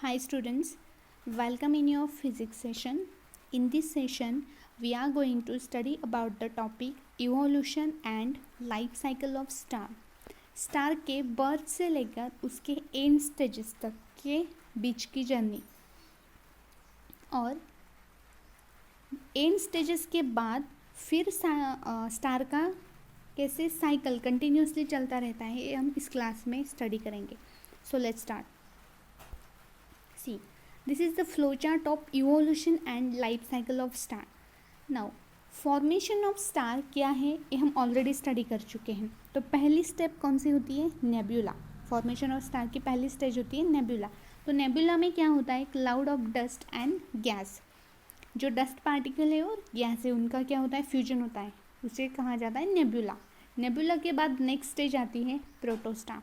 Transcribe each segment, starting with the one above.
Hi students, welcome in your physics session. In this session, we are going to study about the topic evolution and life cycle of star. Star के birth से लेकर उसके and stages तक के बीच की journey और and stages के बाद फिर स्टार का कैसे साइकिल कंटिन्यूसली चलता रहता है ये हम इस क्लास में स्टडी करेंगे. So let's start. See, this is the flowchart of evolution and life cycle of star. Now, formation of star क्या है ये हम ऑलरेडी स्टडी कर चुके हैं. तो पहली स्टेप कौन सी होती है? नेब्यूला. फॉर्मेशन ऑफ स्टार की पहली स्टेज होती है नेब्यूला. तो नेब्यूला में क्या होता है? Cloud of dust and gas. जो डस्ट पार्टिकल है और गैस है उनका क्या होता है? फ्यूजन होता है. उसे कहा जाता है नेब्यूला. नेब्यूला के बाद नेक्स्ट स्टेज आती है प्रोटोस्टार.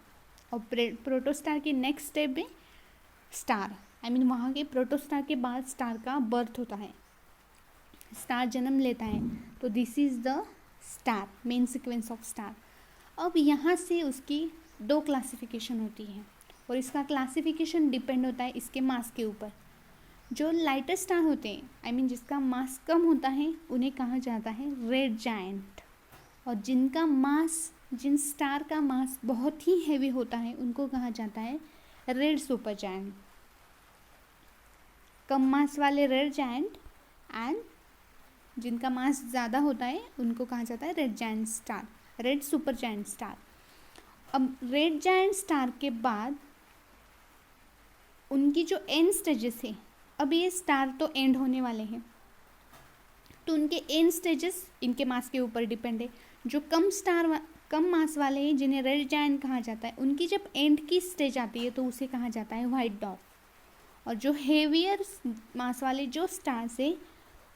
और प्रोटोस्टार की नेक्स्ट स्टेप है स्टार. वहाँ के प्रोटोस्टार के बाद स्टार का बर्थ होता है, स्टार जन्म लेता है. तो this is the star, main sequence of star. अब यहाँ से उसकी दो क्लासिफिकेशन होती है और इसका क्लासिफिकेशन डिपेंड होता है इसके मास के ऊपर. जो लाइटर स्टार होते हैं जिसका मास कम होता है उन्हें कहा जाता है रेड जायंट. और जिन स्टार का मास बहुत ही हैवी होता है उनको कहा जाता है रेड सुपर जायंट. कम मास वाले रेड जायंट एंड जिनका मास ज़्यादा होता है उनको कहा जाता है red giant star, red super giant star. अब रेड जायंट स्टार के बाद उनकी जो एंड स्टेजेस है, अब ये स्टार तो एंड होने वाले हैं तो उनके एंड स्टेजेस इनके मास के ऊपर डिपेंड है. जो कम मास वाले हैं जिन्हें रेड जायंट कहा जाता है उनकी जब एंड की स्टेज आती है तो उसे कहा जाता है वाइट डॉर्फ. और जो हेवियर मास वाले जो स्टार्स है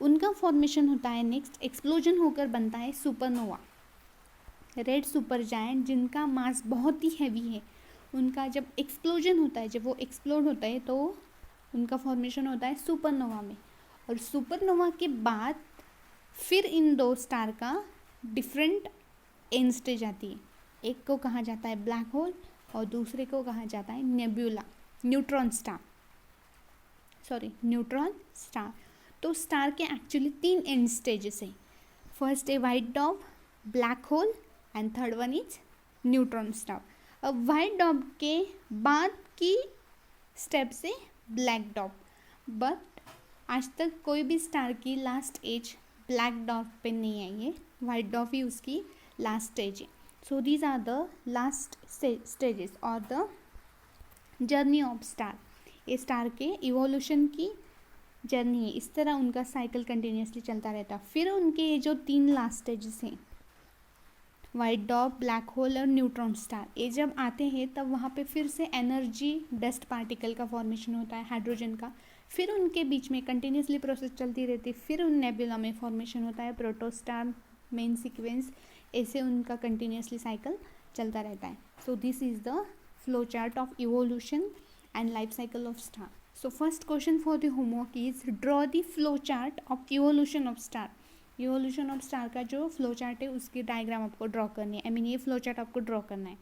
उनका फॉर्मेशन होता है नेक्स्ट एक्सप्लोजन होकर बनता है सुपरनोवा. रेड सुपर जायंट जिनका मास बहुत ही हैवी है उनका जब एक्सप्लोजन होता है, जब वो एक्सप्लोड होता है तो उनका फॉर्मेशन होता है सुपरनोवा में. और सुपरनोवा के बाद फिर इन दो स्टार का डिफरेंट एंड स्टेज आती है. एक को कहा जाता है ब्लैक होल और दूसरे को कहा जाता है नेब्यूला, न्यूट्रॉन स्टार. तो स्टार के एक्चुअली 3 एंड स्टेजेस हैं. फर्स्ट है white dwarf, black hole and third one is neutron star. अब वाइट डॉर्फ के बाद की स्टेप से ब्लैक डॉर्फ. बट आज तक कोई भी स्टार की लास्ट एज ब्लैक डॉर्फ पे नहीं आई है, वाइट डॉर्फ ही उसकी लास्ट स्टेज है. So these are the last stages और द जर्नी ऑफ स्टार. ये स्टार के इवोल्यूशन की जर्नी है. इस तरह उनका साइकिल कंटिन्यूसली चलता रहता. फिर उनके ये जो 3 लास्ट स्टेजेस हैं वाइट डॉर्फ, ब्लैक होल और न्यूट्रॉन स्टार, ये जब आते हैं तब वहाँ पे फिर से एनर्जी डस्ट पार्टिकल का फॉर्मेशन होता है, हाइड्रोजन का. फिर उनके बीच में कंटिन्यूसली प्रोसेस चलती रहती है. फिर उन नेबुला में फॉर्मेशन होता है प्रोटोस्टार, मेन सीक्वेंस. ऐसे उनका कंटिन्यूसली साइकिल चलता रहता है. So this is the flow chart of evolution and life cycle of star. So first question for the homework is draw the flow chart of evolution of star. evolution of star का जो flow chart है उसकी diagram आपको draw करनी है. ये flow chart आपको draw करना है.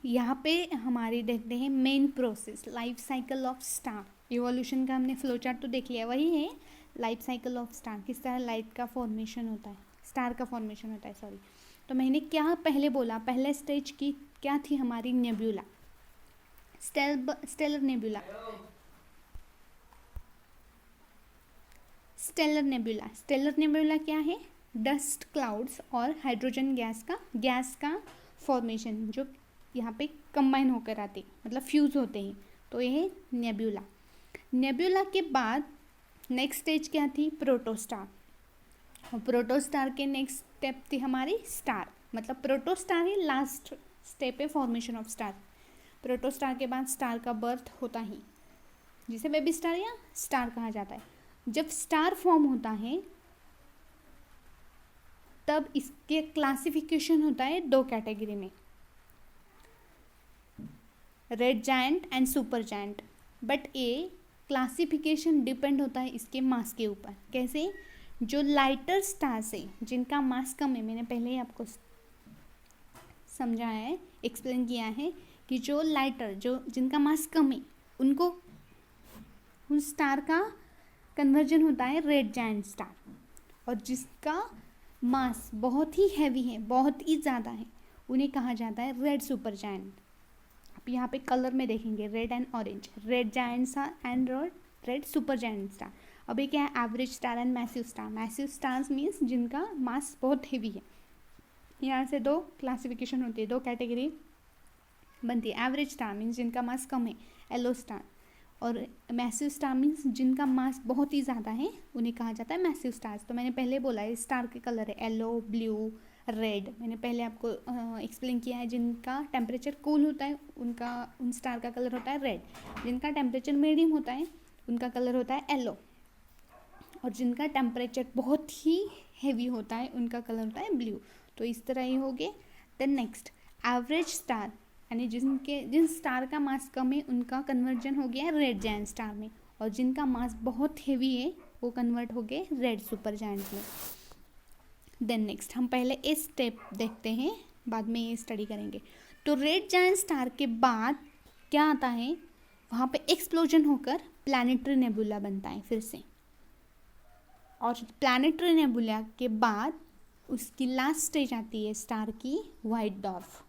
यहाँ पे हमारी देखते हैं main process life cycle of star. Evolution का हमने फ्लो चार्ट तो देख लिया, वही है लाइफ साइकिल ऑफ स्टार. किस तरह लाइट का फॉर्मेशन होता है, स्टार का फॉर्मेशन होता है. सॉरी, तो मैंने क्या पहले बोला, पहले स्टेज की क्या थी हमारी? Nebula, stellar nebula. Stellar nebula क्या है? डस्ट क्लाउड्स और हाइड्रोजन गैस का फॉर्मेशन जो यहाँ पे कंबाइन होकर आते, मतलब फ्यूज होते हैं. तो ये है नेब्यूला. नेब्यूला के बाद नेक्स्ट स्टेज क्या थी? प्रोटोस्टार. और प्रोटोस्टार के नेक्स्ट स्टेप थी हमारी स्टार. मतलब प्रोटोस्टार ही लास्ट स्टेप है फॉर्मेशन ऑफ स्टार. प्रोटोस्टार के बाद स्टार का बर्थ होता ही, जिसे बेबी स्टार या स्टार कहा जाता है. जब स्टार फॉर्म होता है तब इसके क्लासिफिकेशन होता है 2 कैटेगरी में, red giant and super giant. But ये क्लासिफिकेशन डिपेंड होता है इसके मास के ऊपर. कैसे? जो लाइटर स्टार्स है जिनका मास कम है, मैंने पहले ही आपको समझाया है, एक्सप्लेन किया है कि जो लाइटर, जो जिनका मास कम है, उनको उस स्टार का कन्वर्जन होता है रेड जायंट स्टार, और जिसका मास बहुत ही हैवी है, बहुत ही ज़्यादा है, उन्हें कहा जाता है रेड सुपर जायंट। आप यहाँ पे कलर में देखेंगे red and orange, red giant star and red super giant star. अब ये क्या है, average star and massive star. Massive stars means जिनका मास बहुत हेवी है। यहाँ से दो क्लासिफिकेशन होती है, दो कैटेगरी बनती है। एवरेज स्टार मीन्स जिनका मास कम है, येलो स्टार, और मैसिव स्टार मीन्स जिनका मास बहुत ही ज़्यादा है, उन्हें कहा जाता है मैसिव स्टार्स। तो मैंने पहले बोला है स्टार के कलर है येलो, ब्लू, रेड। मैंने पहले आपको एक्सप्लेन किया है, जिनका टेम्परेचर कूल होता है उन स्टार का कलर होता है रेड, जिनका टेम्परेचर मीडियम होता है उनका कलर होता है येलो, और जिनका टेम्परेचर बहुत ही हेवी होता है उनका कलर होता है ब्लू। तो इस तरह ये हो गए। देन नेक्स्ट एवरेज स्टार, यानी जिन स्टार का मास कम है उनका कन्वर्जन हो गया है रेड जायंट स्टार में, और जिनका मास बहुत हेवी है वो कन्वर्ट हो गए रेड सुपर जायंट में। देन नेक्स्ट हम पहले इस स्टेप देखते हैं, बाद में ये स्टडी करेंगे। तो रेड जायंट स्टार के बाद क्या आता है, वहाँ पे एक्सप्लोजन होकर प्लैनेटरी नेबुला बनता है फिर से, और प्लैनेटरी नेबुला के बाद उसकी लास्ट स्टेज आती है स्टार की वाइट डॉर्फ।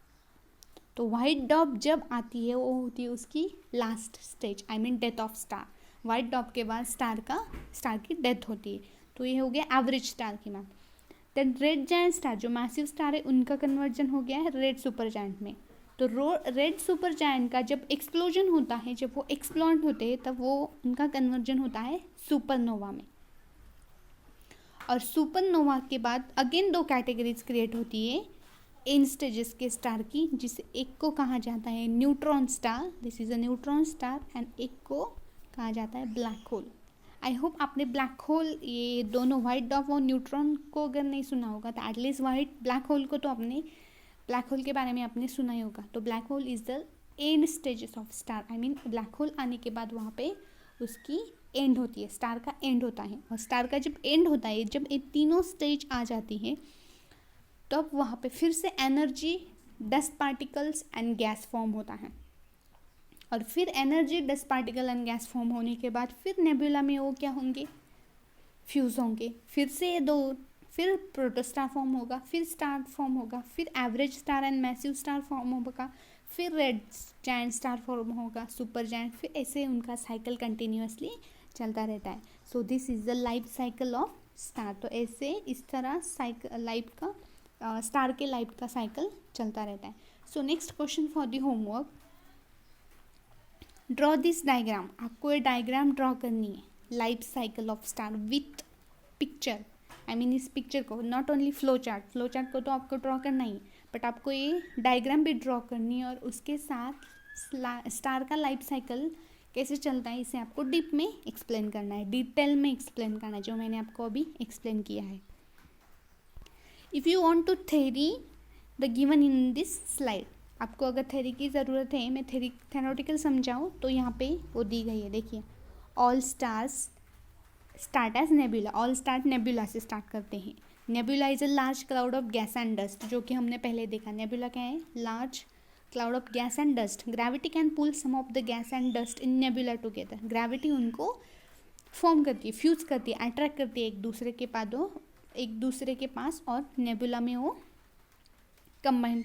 तो वाइट डॉर्फ जब आती है वो होती है उसकी last stage, I mean death of star. White dwarf के बाद स्टार की डेथ होती है। तो ये हो गया एवरेज स्टार की बात। देन रेड जायंट स्टार, जो मैसिव स्टार है, उनका कन्वर्जन हो गया है रेड सुपर जायंट में। तो रेड सुपर जायंट का जब एक्सप्लोजन होता है, जब वो एक्सप्लोड होते हैं, तब वो उनका कन्वर्जन होता है सुपरनोवा में। और सुपरनोवा के बाद अगेन दो कैटेगरीज क्रिएट होती है इन स्टेजेस के स्टार की, जिसे एक को कहा जाता है neutron star, this is a neutron star, and एक को कहा जाता है ब्लैक होल। आई होप आपने ब्लैक होल, ये दोनों वाइट डॉर्फ और न्यूट्रॉन को अगर नहीं सुना होगा तो एटलीस्ट ब्लैक होल को तो आपने, ब्लैक होल के बारे में आपने सुना ही होगा। तो black hole is the end stages of star, I mean black hole आने के बाद वहाँ पे उसकी एंड होती है, स्टार का एंड होता है। और स्टार का जब एंड होता है, जब ये तीनों स्टेज आ जाती है, तब वहाँ पे फिर से energy, dust particles and gas form होता है। और फिर energy, dust particle and gas form होने के बाद फिर नेबुला में वो क्या होंगे, फ्यूज होंगे। फिर से फिर प्रोटोस्टार फॉर्म होगा, फिर स्टार फॉर्म होगा, फिर average star and massive star form होगा, फिर रेड जायंट स्टार फॉर्म होगा, सुपर जायंट, फिर ऐसे उनका साइकिल कंटिन्यूअसली चलता रहता है। So this is the life cycle of star. तो ऐसे इस तरह स्टार के लाइफ का साइकिल चलता रहता है। So next question for the homework, draw this diagram. आपको ये डायग्राम ड्रॉ करनी है, life cycle of star with picture. I mean इस पिक्चर को, नॉट ओनली फ्लो चार्ट को तो आपको ड्रॉ करना ही, बट आपको ये डायग्राम भी ड्रॉ करनी है, और उसके साथ स्टार का लाइफ साइकिल कैसे चलता है इसे आपको डीप में एक्सप्लेन करना है, डिटेल में एक्सप्लेन करना है, जो मैंने आपको अभी एक्सप्लेन किया है। If you want to theory the given in this slide, आपको अगर थ्योरी की ज़रूरत है, मैं थेरोटिकल समझाऊँ तो यहाँ पे वो दी गई है। देखिए, all stars start as nebula, all start nebula से स्टार्ट करते हैं। Nebula is a large cloud of gas and dust, जो कि हमने पहले देखा। नेबुला क्या है, large cloud of gas and dust. Gravity can pull some of the gas and dust in nebula together. Gravity उनको फॉर्म करती है, फ्यूज करती है, अट्रैक्ट करती है एक दूसरे के पास, और नेबुला में वो कंबाइन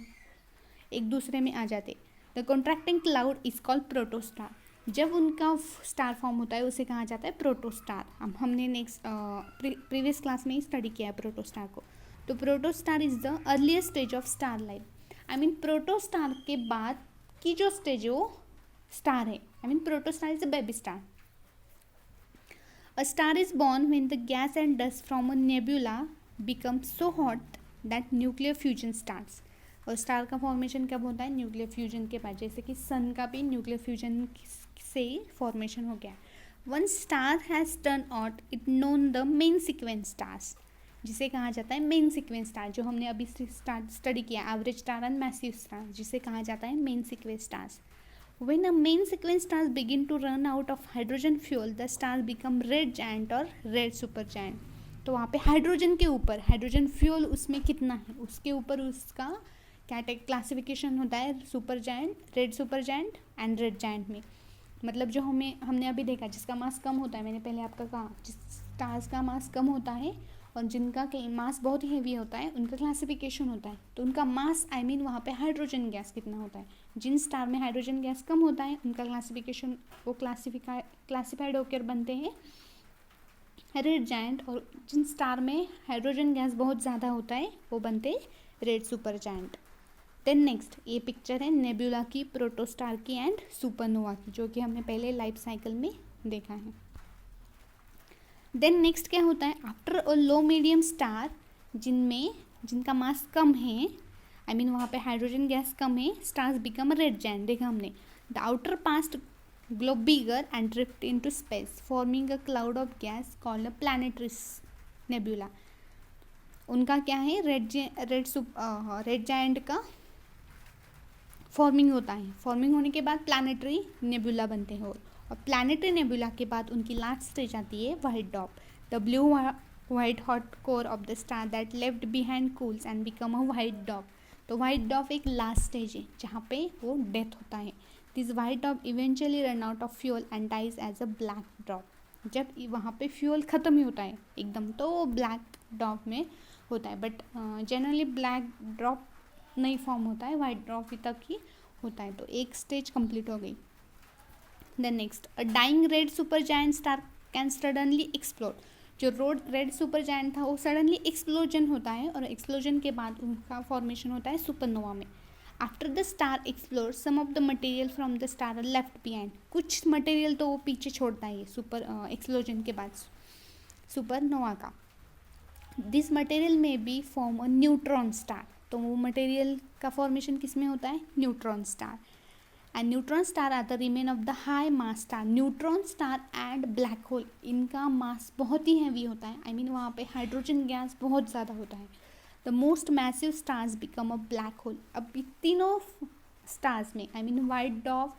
एक दूसरे में आ जाते। The contracting cloud is called protostar. जब उनका स्टार फॉर्म होता है उसे कहा जाता है प्रोटोस्टार। हमने नेक्स्ट प्रीवियस क्लास में ही स्टडी किया है प्रोटोस्टार को। तो protostar is the earliest stage of star life. I mean protostar के बाद की जो स्टेज है वो स्टार है। I mean protostar is a baby star. A star is born when the gas and dust from a nebula becomes so hot that nuclear fusion starts. और star का formation कब होता है, न्यूक्लियर फ्यूजन के बाद। जैसे कि सन का भी न्यूक्लियर फ्यूजन से फॉर्मेशन हो गया। One star has turn out it known the main sequence stars, जिसे कहा जाता है मेन सीक्वेंस स्टार, जो हमने अभी स्टडी किया, average star and massive star, जिसे कहा जाता है main sequence stars. When a main sequence stars begin to run out of hydrogen fuel, the stars become red giant और red super giant। तो वहाँ पे हाइड्रोजन के ऊपर, हाइड्रोजन फ्यूल उसमें कितना है, उसके ऊपर उसका क्लासिफिकेशन होता है super giant, red super giant and red giant में। मतलब जो हमने अभी देखा जिसका मास कम होता है, मैंने पहले आपका कहा जिस स्टार्स का मास कम होता है और जिनका मास बहुत ही हेवी होता है उनका क्लासिफिकेशन होता है। तो उनका मास वहाँ पे हाइड्रोजन गैस कितना होता है, जिन स्टार में हाइड्रोजन गैस कम होता है उनका क्लासिफिकेशन वो क्लासिफाइड होकर बनते हैं रेड जायंट, और जिन स्टार में हाइड्रोजन गैस बहुत ज़्यादा होता है वो बनते red super giant. Then next ये पिक्चर है नेबुला की, प्रोटोस्टार की एंड सुपरनोवा की, जो कि हमने पहले लाइफ साइकिल में देखा है। देन नेक्स्ट क्या होता है, after a low medium star जिनका मास कम है, वहाँ पे हाइड्रोजन गैस कम है, स्टार्स बिकम रेड जायंट। देखा हमने the outer past glow bigger and drift into space forming a cloud of gas called a planetary nebula. उनका क्या है, रेड जायंट का फॉर्मिंग होता है। फॉर्मिंग होने के बाद प्लैनेटरी नेबुला बनते हैं, और प्लैनेटरी नेबुला के बाद उनकी लास्ट स्टेज आती है white dwarf. The blue white hot core of the star that left behind cools and become a white dwarf. तो व्हाइट डॉर्फ एक लास्ट स्टेज है जहाँ पे वो डेथ होता है। This white dwarf eventually run out of fuel and dies as a black dwarf. जब वहाँ पे फ्यूल ख़त्म ही होता है एकदम तो वो ब्लैक डॉर्फ में होता है, बट जनरली ब्लैक डॉर्फ नहीं फॉर्म होता है, वाइट ड्रॉप तक ही होता है। तो एक स्टेज कंप्लीट हो गई। Then next a dying red super giant star can suddenly explode. जो रेड सुपर जायंट था वो सडनली एक्सप्लोजन होता है, और एक्सप्लोजन के बाद उनका फॉर्मेशन होता है सुपरनोवा में। After the star explore some of the material from the star left behind. कुछ मटेरियल तो वो पीछे छोड़ता है एक्सप्लोजन के बाद सुपरनोवा का। दिस मटेरियल में be form a neutron star. तो वो मटेरियल का फॉर्मेशन किस में होता है, neutron star. And neutron star are the remain of the high mass star. Neutron star and black hole, इनका मास बहुत ही हैवी होता है, वहाँ पे हाइड्रोजन गैस बहुत ज़्यादा होता है। The most massive stars become a black hole. अब तीनों स्टार्स में white dwarf,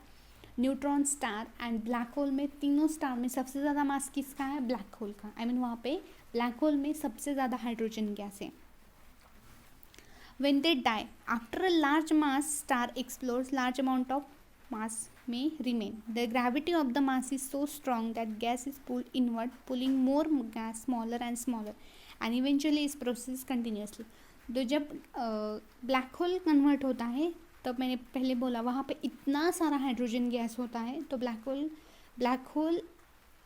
neutron star and black whole में, तीनों स्टार में सबसे ज़्यादा मास किसका है, ब्लैक होल का। वहाँ पे ब्लैक होल में सबसे ज़्यादा हाइड्रोजन गैस है। When they die, after a large mass star explodes, large amount of mass may remain. The gravity of the mass is so strong that gas is pulled inward, pulling more gas smaller and smaller, and eventually this process continuously. तो जब black hole convert होता है तब मैंने पहले बोला वहाँ पे इतना सारा हाइड्रोजन गैस होता है, तो ब्लैक होल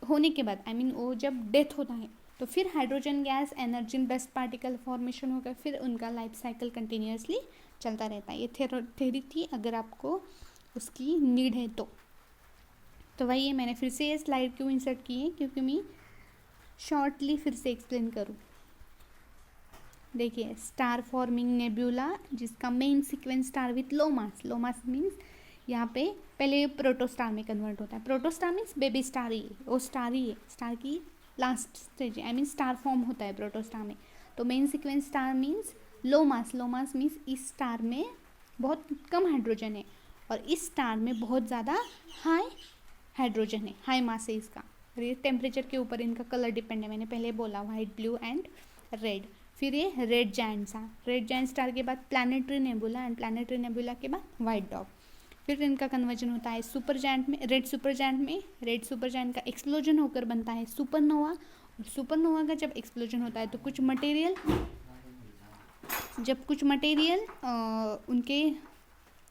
होने के बाद वो जब डेथ होता है तो फिर hydrogen gas energy dust particle formation होकर फिर उनका लाइफ साइकिल कंटिन्यूसली चलता रहता है। ये थ्योरी थी, अगर आपको उसकी नीड है तो वही है। मैंने फिर से ये स्लाइड क्यों इंसर्ट की है, क्योंकि मैं शॉर्टली फिर से एक्सप्लेन करूँ। देखिए स्टार फॉर्मिंग नेबुला जिसका main sequence star with low mass means यहाँ पे पहले प्रोटोस्टार में कन्वर्ट होता है। प्रोटोस्टार मीन्स बेबी स्टार ही है, वो स्टार ही है, स्टार की लास्ट स्टेज स्टार फॉर्म होता है प्रोटोस्टार में। तो main sequence star means low mass means इस स्टार में बहुत कम हाइड्रोजन है और इस स्टार में बहुत ज़्यादा हाई हाइड्रोजन है, हाई मास है इसका। और ये टेम्परेचर के ऊपर इनका कलर डिपेंड है, मैंने पहले बोला वाइट, ब्लू एंड रेड। फिर ये रेड जायंट स्टार के बाद planetary nebula and planetary nebula के बाद वाइट डॉर्फ। फिर इनका कन्वर्जन होता है सुपर जायंट में, रेड सुपर जायंट का एक्सप्लोजन होकर बनता है सुपरनोवा। और सुपरनोवा का जब एक्सप्लोजन होता है तो कुछ मटेरियल उनके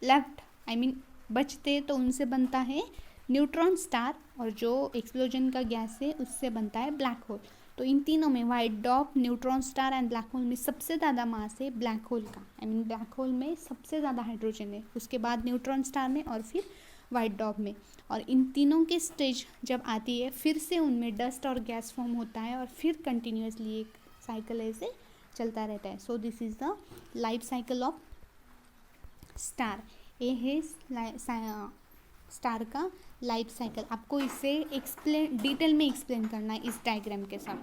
लेफ्ट बचते तो उनसे बनता है न्यूट्रॉन स्टार, और जो एक्सप्लोजन का गैस है उससे बनता है ब्लैक होल। तो इन तीनों में white dwarf, neutron star and black whole में सबसे ज़्यादा मास है ब्लैक होल का। ब्लैक होल में सबसे ज़्यादा हाइड्रोजन है, उसके बाद न्यूट्रॉन स्टार में और फिर वाइट डॉर्फ में। और इन तीनों की स्टेज जब आती है फिर से उनमें डस्ट और गैस फॉर्म होता है और फिर कंटिन्यूसली एक साइकिल ऐसे चलता रहता है। So this is the life cycle of star. ये है स्टार का लाइफ साइकिल। आपको इसे डिटेल में एक्सप्लेन करना है इस डायग्राम के साथ।